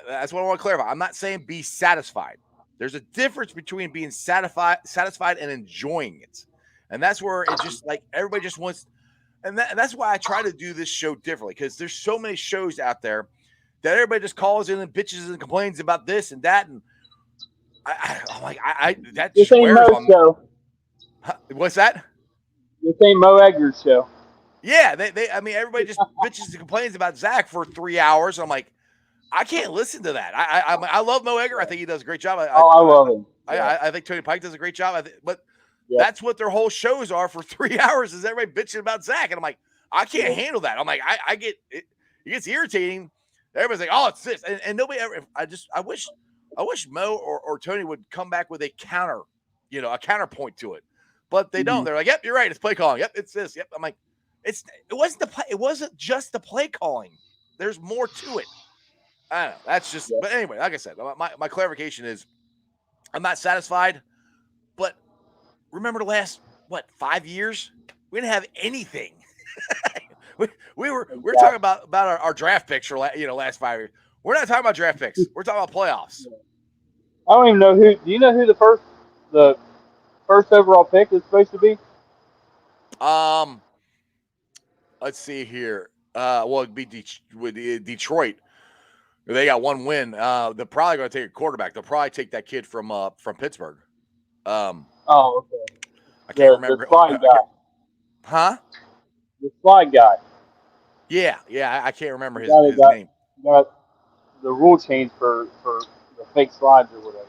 That's what I want to clarify. I'm not saying be satisfied. There's a difference between being satisfied and enjoying it, and that's where it's just like everybody just wants. And that's why I try to do this show differently, because there's so many shows out there that everybody just calls in and bitches and complains about this and that, and I'm like, that this ain't Mo's show. What's that? This ain't Mo Egger's show. Yeah, I mean, everybody just bitches and complains about Zach for 3 hours. I'm like, I can't listen to that. I love Mo Egger. I think he does a great job. I love him. I think Tony Pike does a great job. But that's what their whole shows are for 3 hours, is everybody bitching about Zach, and I'm like, I can't handle that. I'm like, I get it. It gets irritating. Everybody's like, oh, it's this, and nobody ever. I wish Mo or Tony would come back with a counterpoint to it, but they don't. They're like, yep, you're right. It's play calling. Yep, it's this. Yep. I'm like, it wasn't the play. It wasn't just the play calling. There's more to it. I don't know. That's just. But anyway, like I said, my clarification is, I'm not satisfied. But remember the last 5 years, we didn't have anything. we're talking about our draft picks for last 5 years. We're not talking about draft picks. We're talking about playoffs. I don't even know who. Do you know who the first overall pick is supposed to be? Um, let's see here. Well, it'd be Detroit. They got one win. They're probably going to take a quarterback. They'll probably take that kid from Pittsburgh. Oh, okay. I can't The remember. slide guy. Huh? The slide guy. Yeah. I can't remember The his guy that name. got the rule change for the fake slides or whatever.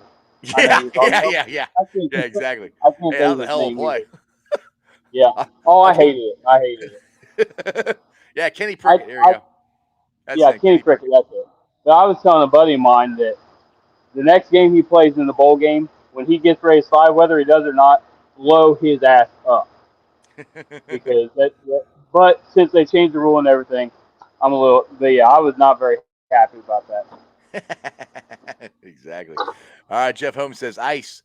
I know Yeah, who you're talking about. yeah. I can't. Yeah, exactly. I can't Hey, that think was a of his hell of a name play. either. Yeah. Oh, I I can't. hated it. I hated it. Yeah, Kenny Prickett. There you go. That's Yeah, it, Kenny Kenny Prickett. Prickett. That's it. But I was telling a buddy of mine that the next game he plays in the bowl game, when he gets ready to slide, whether he does or not, blow his ass up because but since they changed the rule and everything, I'm a little. But yeah, I was not very happy about that. Exactly. All right, Jeff Holmes says, Ice,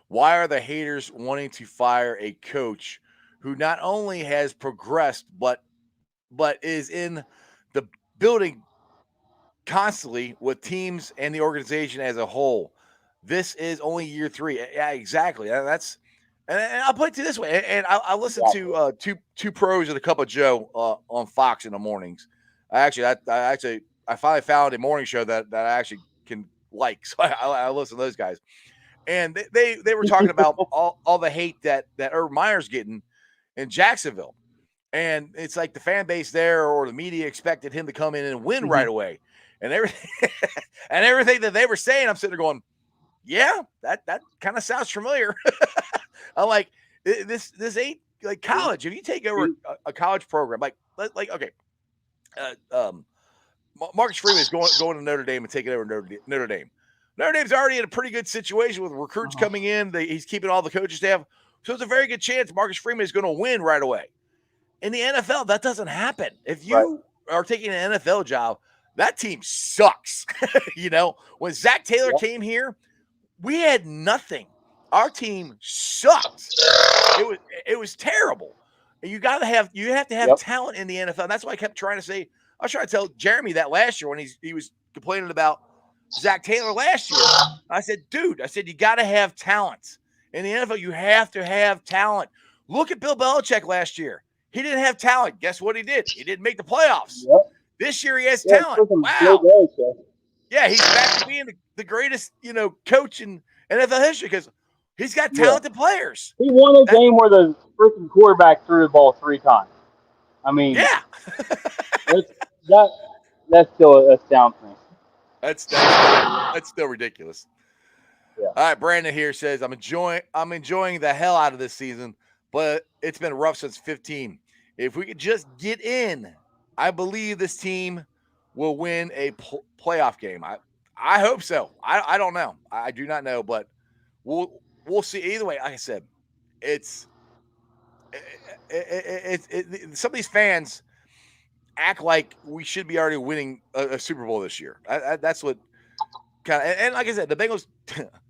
why are the haters wanting to fire a coach who not only has progressed but is in the building constantly with teams and the organization as a whole? This is only year 3. Yeah, exactly. And I'll put it this way. And I listen Exactly. to two pros and a cup of Joe on Fox in the mornings. I finally found a morning show that I actually can like, so I listen to those guys. And they were talking about all the hate that Urban Meyer's getting in Jacksonville. And it's like the fan base there or the media expected him to come in and win right away. And everything and everything that they were saying, I'm sitting there going, yeah, that kind of sounds familiar. I'm like, this ain't like college. If you take over a college program, like okay, Marcus Freeman is going to Notre Dame and taking over Notre Dame. Notre Dame's already in a pretty good situation with recruits coming in. He's keeping all the coaches staff, so it's a very good chance Marcus Freeman is going to win right away. In the NFL, that doesn't happen. If you are taking an NFL job, that team sucks. When Zach Taylor came here, we had nothing. Our team sucked. It was terrible. And you have to have talent in the NFL. And that's why I kept trying to say. I was trying to tell Jeremy that last year when he was complaining about Zach Taylor last year. I said, dude, you got to have talent. In the NFL, you have to have talent. Look at Bill Belichick last year. He didn't have talent. Guess what he did? He didn't make the playoffs. Yep. This year he has talent. Wow. Yeah, he's back to being the greatest, coach in NFL history because he's got talented players. He won a game where the freaking quarterback threw the ball 3 times. I mean, yeah, that's still astounds me. That's still ridiculous. Yeah. All right, Brandon here says I'm enjoying the hell out of this season, but it's been rough since 15. If we could just get in, I believe this team will win a playoff game. I hope so. I don't know. I do not know, but we'll see. Either way, like I said, it's some of these fans act like we should be already winning a Super Bowl this year. That's what kind of, and like I said, the Bengals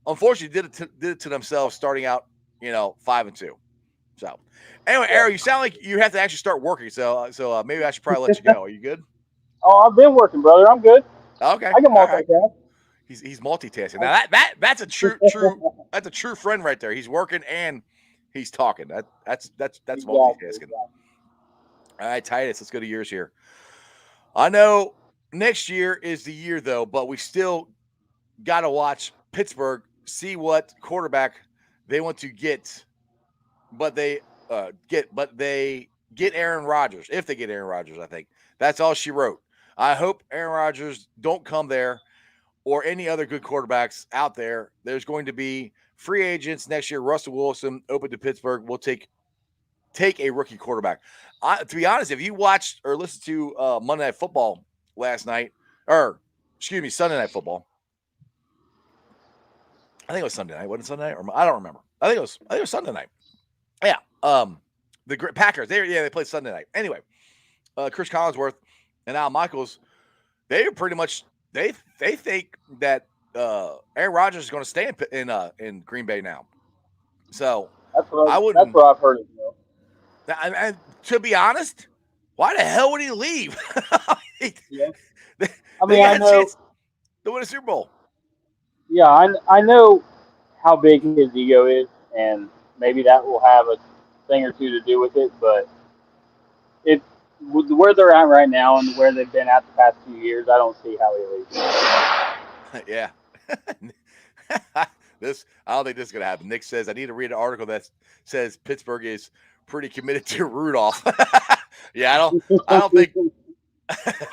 unfortunately did it to themselves starting out, 5-2. So anyway, Arrow, you sound like you have to actually start working. So maybe I should probably let you go. Are you good? Oh, I've been working, brother. I'm good. Okay. I can multitask. Right. He's multitasking. Now that's a true that's a true friend right there. He's working and he's talking. That's multitasking. Exactly. All right, Titus, let's go to yours here. I know next year is the year though, but we still got to watch Pittsburgh, see what quarterback they want to get. But they get Aaron Rodgers. If they get Aaron Rodgers, I think that's all she wrote. I hope Aaron Rodgers don't come there or any other good quarterbacks out there. There's going to be free agents next year. Russell Wilson open to Pittsburgh. We'll take a rookie quarterback. To be honest, if you watched or listened to Monday Night Football last night, Sunday Night Football. I think it was Sunday night. Wasn't it Sunday night? Or I don't remember. I think it was Sunday night. Yeah. The Packers. They played Sunday night. Anyway, Chris Collinsworth and Al Michaels, they are pretty much they think that Aaron Rodgers is going to stay in Green Bay now. So that's what I've heard. And to be honest, Why the hell would he leave? Yeah. they, I they mean, I got a know. chance to win a Super Bowl. Yeah, I know how big his ego is, and maybe that will have a thing or two to do with it. But it with where they're at right now and where they've been at the past few years, I don't see how he leaves. Yeah. This I don't think this is gonna happen. Nick says I need to read an article that says Pittsburgh is pretty committed to Rudolph. Yeah, I don't think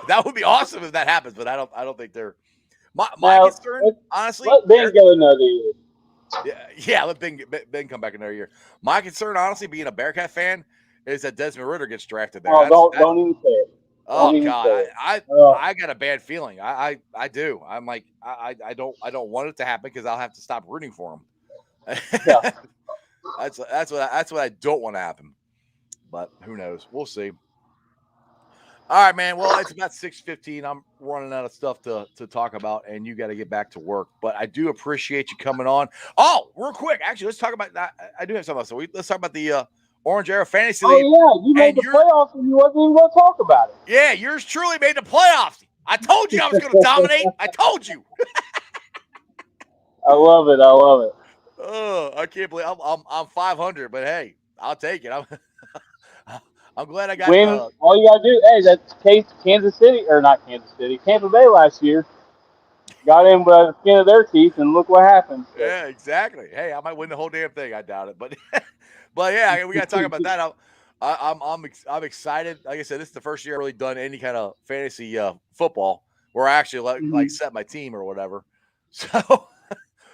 that would be awesome if that happens, but I don't think they're my Now concern, honestly, let Ben Eric. go another year. Yeah, let Ben come back another year. My concern, honestly, being a Bearcat fan, is that Desmond Ritter gets drafted there. Oh, That don't even say it. oh Don't even God, say I it. I Uh, I got a bad feeling. I do. I'm like I don't want it to happen because I'll have to stop rooting for him. yeah. That's what I don't want to happen. But who knows? We'll see. All right, man. Well, it's about 6:15. I'm running out of stuff to talk about, and you got to get back to work. But I do appreciate you coming on. Oh, real quick, actually, let's talk about that. I do have something else. So let's talk about the Orange Arrow Fantasy Oh League. yeah, you made And the playoffs and you wasn't even going to talk about it. yeah, yours truly made the playoffs. I told you I was going to dominate. I told you. I love it. I love it. Oh, I can't believe I'm 500, but hey, I'll take it. I'm glad I got. Win. All you got to do, hey, that's Kansas City or not Kansas City, Tampa Bay last year got in by the skin of their teeth, and look what happened. So. Yeah, exactly. Hey, I might win the whole damn thing. I doubt it, but but yeah, we got to talk about that. I'm excited. Like I said, this is the first year I've really done any kind of fantasy football where I actually like Mhm. set my team or whatever. So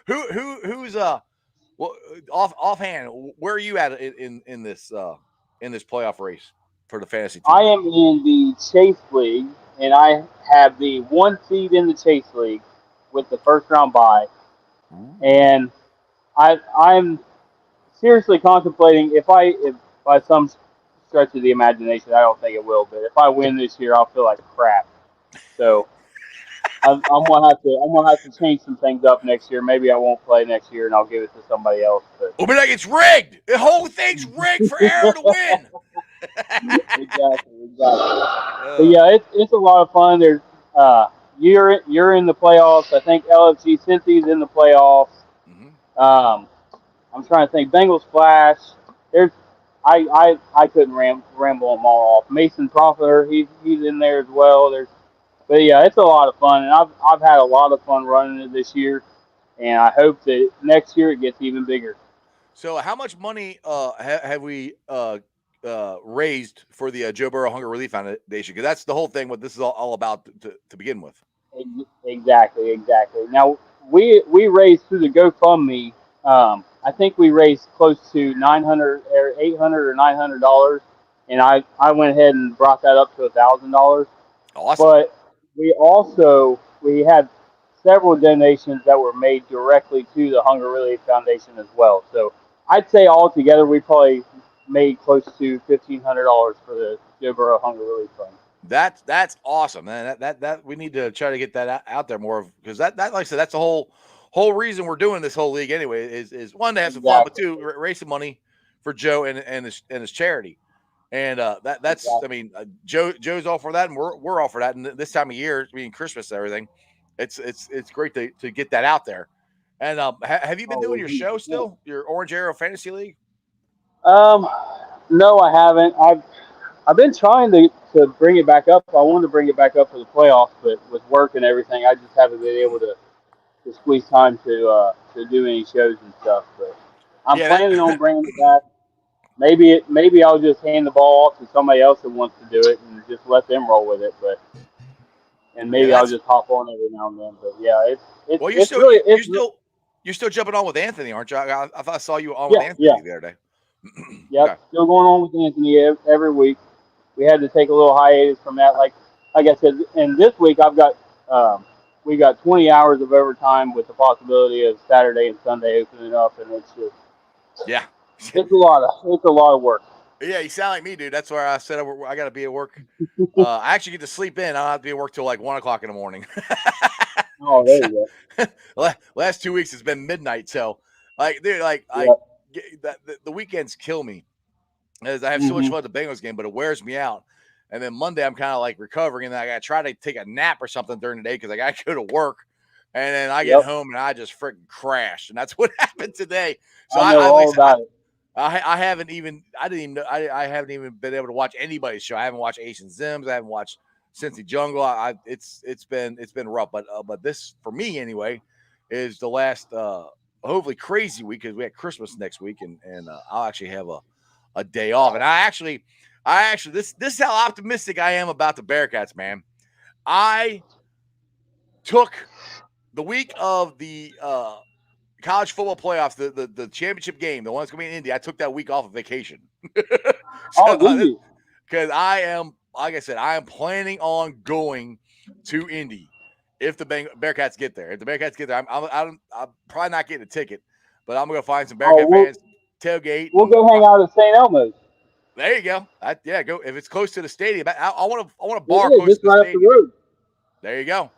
who's well offhand, where are you at in this playoff race for the fantasy I team? am in the Chase League, and I have the one seed in the Chase League with the first round bye, Ooh. and I'm seriously contemplating if by some stretch of the imagination, I don't think it will, but if I win this year, I'll feel like crap. So I'm gonna have to change some things up next year. Maybe I won't play next year, and I'll give it to somebody else. But We'll be like, it's rigged. The whole thing's rigged for Arrow to win. exactly. But uh, yeah, it's a lot of fun. There's you're in the playoffs. I think LFG Cincy's in the playoffs. mhm. Um, I'm trying to think. Bengals Flash. There's I couldn't ramble them all off. Mason Profiter, he's in there as well. But yeah, it's a lot of fun, and I've had a lot of fun running it this year, and I hope that next year it gets even bigger. So, how much money have we raised for the Joe Burrow Hunger Relief Foundation? Because that's the whole thing. What this is all about to begin with. Exactly. Now we raised through the GoFundMe. I think we raised close to 900 or 800 or $900, and I went ahead and brought that up to $1,000. Awesome. But we had several donations that were made directly to the Hunger Relief Foundation as well. So I'd say altogether we probably made close to $1,500 for the Joe Burrow Hunger Relief Fund. That's awesome, man. That we need to try to get that out there more because that like I said, that's the whole reason we're doing this whole league anyway. Is one to have some fun, but Exactly. two raise some money for Joe and his charity. And that's I Exactly. mean Joe's all for that, and we're all for that. And this time of year, being Christmas and everything, it's great to get that out there. And have you been Oh, doing your show 100%. still? Your Orange Arrow Fantasy League? Um, no, I haven't. I've been trying to bring it back up. I wanted to bring it back up for the playoffs, but with work and everything, I just haven't been able to squeeze time to do any shows and stuff. But I'm Yeah, planning on that bringing it back. Maybe I'll just hand the ball off to somebody else that wants to do it and just let them roll with it. But and yeah, maybe I'll that's just hop on every now and then. But yeah, it's well. it's really it's You're still jumping on with Anthony, aren't you? I thought I saw you on with yeah. Anthony the other day. Yep, Okay. still going on with Anthony every week. We had to take a little hiatus from that, like I said. And this week um, we got 20 hours of overtime with the possibility of Saturday and Sunday opening up, and Yeah. it's a lot of work. Yeah, you sound like me, dude. That's where I said I got to be at work. I actually get to sleep in. I don't have to be at work till like 1 o'clock in the morning. Oh, there you Last 2 weeks it's been midnight. So, like, dude, like I go. the weekends kill me as I have Yep. so much Hmm. fun at the Bengals game, but it wears me out. And then Monday, I'm kind of like recovering, and then I got to try to take a nap or something during the day because I got to go to work. And then I get Yep. home and I just freaking crashed, and that's what happened today. So I know like I all said, about it. I haven't even I didn't even know I haven't even been able to watch anybody's show. I haven't watched Asian Zims. I haven't watched Cincy Jungle. It's been rough, but this for me anyway is the last hopefully crazy week because we had Christmas next week and I'll actually have a day off. And I actually this is how optimistic I am about the Bearcats, man. I took the week of the college football playoffs, the championship game, the one that's going to be in Indy. I took that week off of vacation. Oh, did you? Because I am, like I said, I am planning on going to Indy if the Bearcats get there. If the Bearcats get there, I'm probably not getting a ticket, but I'm going to find some Oh, Bearcat fans, tailgate. we'll And go hang out at St. Elmo's. there you go. Yeah, go if it's close to the stadium. I want a It bar is. close It's to the right up the stadium. road. There you go.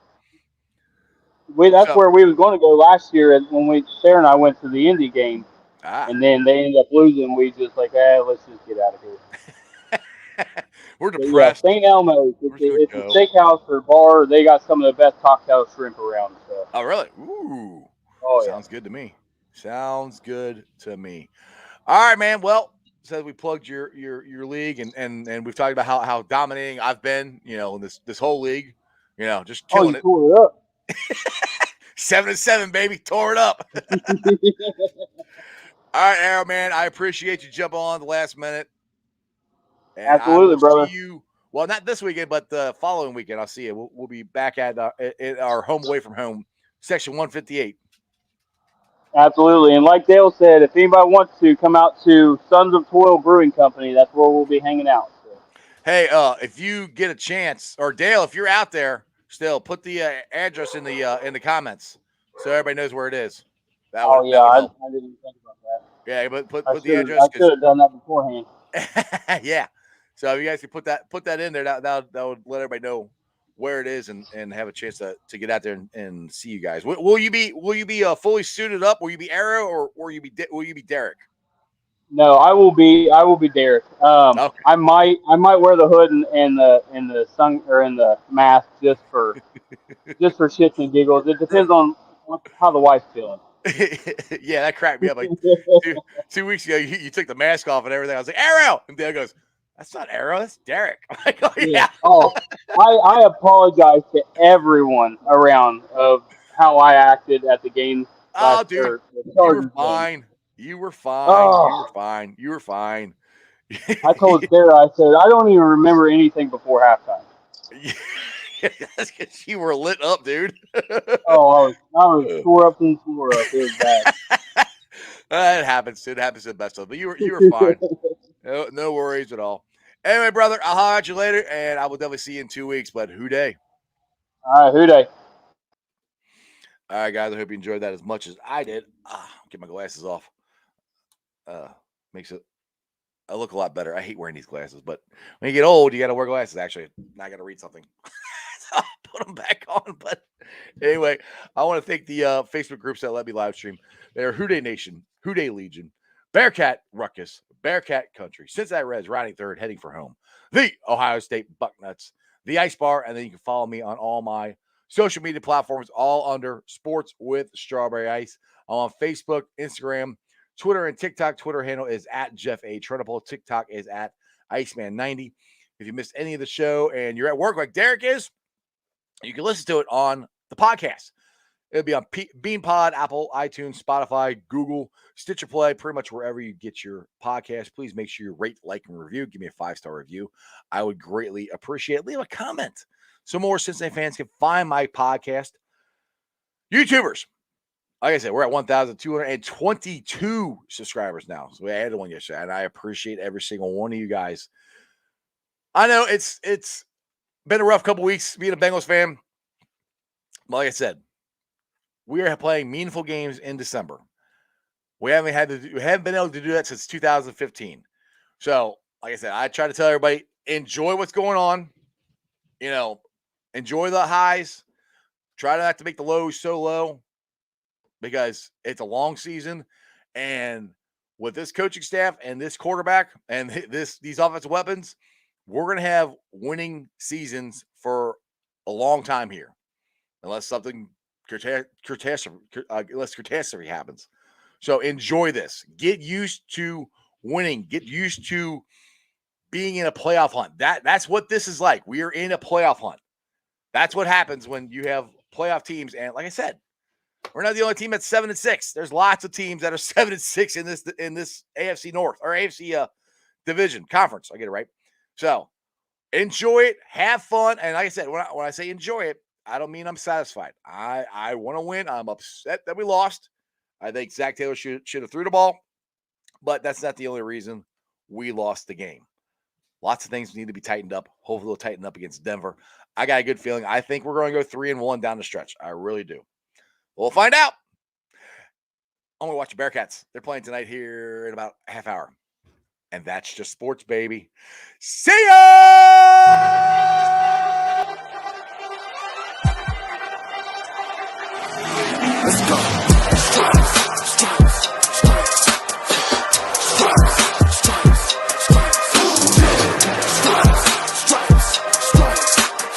That's So where we was going to go last year, and when Sarah and I went to the Indy game, ah, and then they ended up losing. We just like, let's just get out of here. we're But yeah, depressed. St. Elmo's. We're just gonna It's a go. steakhouse or bar. They got some of the best cocktail shrimp around. So. Oh, really? Ooh, Oh yeah. sounds good to me. Sounds good to me. All right, man. Well, so we plugged your league, and we've talked about how dominating I've been. You know, in this whole league. You know, just Oh, killing you it. tore it up. 7-7, baby, tore it up. All right, Arrow, man. I appreciate you jumping on the last minute, and I Absolutely, will see brother. you. Well, not this weekend, but the following weekend. I'll see you. We'll be back at our home away from home, section 158. Absolutely. And like Dale said, if anybody wants to come out to Sons of Toil Brewing Company, that's where we'll be hanging out. So. Hey, if you get a chance, or Dale, if you're out there still, put the address in the comments so everybody knows where it is. Oh yeah, That would I help. didn't even think about that. Yeah, but I put the should address I should because have done that beforehand. yeah. So if you guys can put that in there, that would let everybody know where it is and have a chance to get out there and see you guys. Will you be fully suited up? Will you be Arrow or will you be Derek? No, I will be Derek. Okay. I might wear the hood and the sun or in the mask just for shits and giggles. It depends on how the wife's feeling. Yeah, that cracked me up. Like two, 2 weeks ago, you took the mask off and everything. I was like, Arrow, and Dale goes, "That's not Arrow, that's Derek." I'm like, "Oh Yeah. yeah." Oh, I apologize to everyone around of how I acted at the game Oh, dude, or the you were Chargers game. fine. You were fine. You were Oh, fine. You were fine. I told Sarah, I said I don't even remember anything before halftime. That's because you were lit up, dude. Oh, I was tore up and tore up. It was bad. It happens. It happens to the best of them. But you were fine. No worries at all. Anyway, brother, I'll holler at you later, and I will definitely see you in 2 weeks. But who day? All right, who day? All right, guys. I hope you enjoyed that as much as I did. Get my glasses off. Makes it I look a lot better. I hate wearing these glasses, but when you get old, you got to wear glasses. Actually, now I got to read something. So I'll put them back on. But anyway, I want to thank the Facebook groups that let me live stream. They're Houday Nation, Houday Legion, Bearcat Ruckus, Bearcat Country, Cincinnati Reds riding third, heading for home, the Ohio State Bucknuts, the Ice Bar, and then you can follow me on all my social media platforms, all under Sports with Strawberry Ice. I'm on Facebook, Instagram, Twitter, and TikTok. Twitter handle is at Jeff A. Trunable. TikTok is at Iceman90. If you missed any of the show and you're at work like Derek is, you can listen to it on the podcast. It'll be on BeanPod, Apple, iTunes, Spotify, Google, Stitcher Play, pretty much wherever you get your podcast. Please make sure you rate, like, and review. Give me a 5-star review. I would greatly appreciate it. Leave a comment so more Cincinnati fans can find my podcast. YouTubers, like I said, we're at 1,222 subscribers now. So we added one yesterday, and I appreciate every single one of you guys. I know it's been a rough couple weeks being a Bengals fan. But like I said, we are playing meaningful games in December. We haven't been able to do that since 2015. So, like I said, I try to tell everybody, enjoy what's going on. You know, enjoy the highs. Try not to make the lows so low because it's a long season. And with this coaching staff and this quarterback and these offensive weapons, we're going to have winning seasons for a long time here, unless something catastrophe happens. So enjoy this. Get used to winning. Get used to being in a playoff hunt. That's what this is like. We are in a playoff hunt. That's what happens when you have playoff teams. And like I said, we're not the only team that's 7-6. There's lots of teams that are 7-6 in this AFC North or AFC division conference. I get it right. So enjoy it, have fun, and like I said, when I say enjoy it, I don't mean I'm satisfied. I want to win. I'm upset that we lost. I think Zach Taylor should have threw the ball, but that's not the only reason we lost the game. Lots of things need to be tightened up. Hopefully, they'll tighten up against Denver. I got a good feeling. I think we're going to go 3-1 down the stretch. I really do. We'll find out. I'm going to watch the Bearcats. They're playing tonight here in about a half hour. And that's just sports, baby. See ya! Let's go. Stripes, stripes, stripes, stripes, stripes, stripes, stripes, stripes, stripes,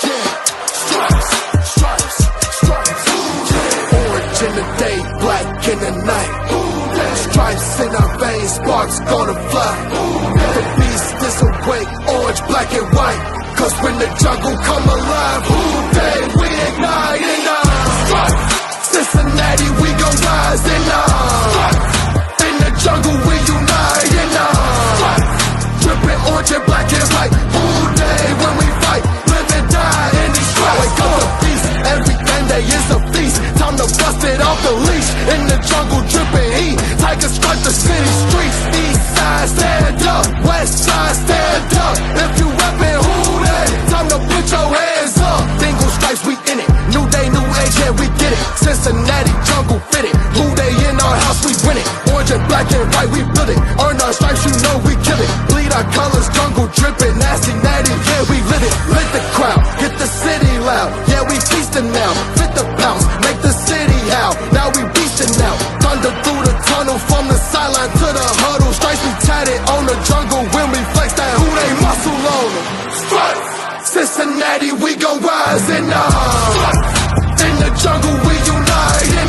yeah, stripes, stripes, stripes, orange in the day, black in the night. Stripes in our veins, sparks gonna fly. The beast disobey, orange, black and white. Cause when the jungle come alive, day we ignite in our Cincinnati, we gon' rise in in the jungle, we unite in dripping orange and black and white. Day when we fight, live and die in these stripes. Wake up the beast, every day is a feast. Time to bust it off the leash. In the jungle, dripping heat. Tigers strike the city streets. East side, stand up. West side, stand up. If you reppin' who they, time to put your hands up. Bengals stripes, we in it. New day, new age, yeah, we get it. Cincinnati, jungle fitted. Who they in our house, we win it. Orange and black and white, we build it. Earn our stripes, you know we kill it. Bleed our colors, jungle dripping. Nasty, natty, yeah, we live it. Lit the crowd, get the city loud. Yeah, we feasting now. Fit the bounce, make the city howl. Now we beastin' now. Thunder through the tunnel, from the sideline to the huddle. Stripes we tatted on the jungle when we flex that who they muscle on them. Stripes, Cincinnati, we gon' rise in in the jungle, we unite in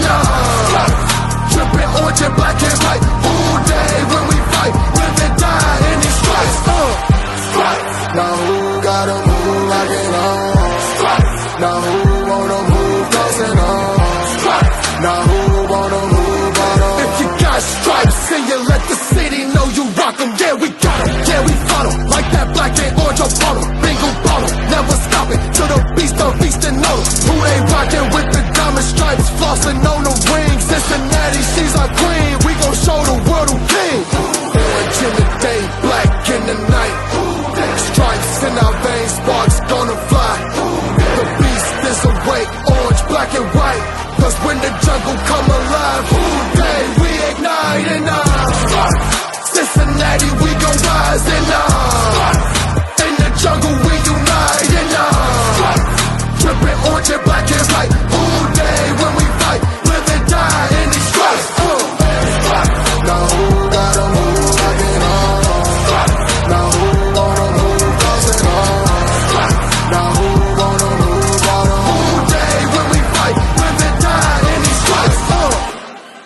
dripping orange and black and white. All day when we fight, live and die in these stripes. Stripes. Now who gotta move like it on? Stripes. Now who wanna move dancing on? Stripes. Now who wanna move on? If you got stripes, then you let the city know you rock 'em. Yeah, we got 'em. Yeah, we fought 'em. Like that black and orange up on 'em. Bingo bottle, never stop it. To the beast of beast and know who they rockin' with the diamond stripes, flossing on the ring. Cincinnati, she's our queen. We gon' show the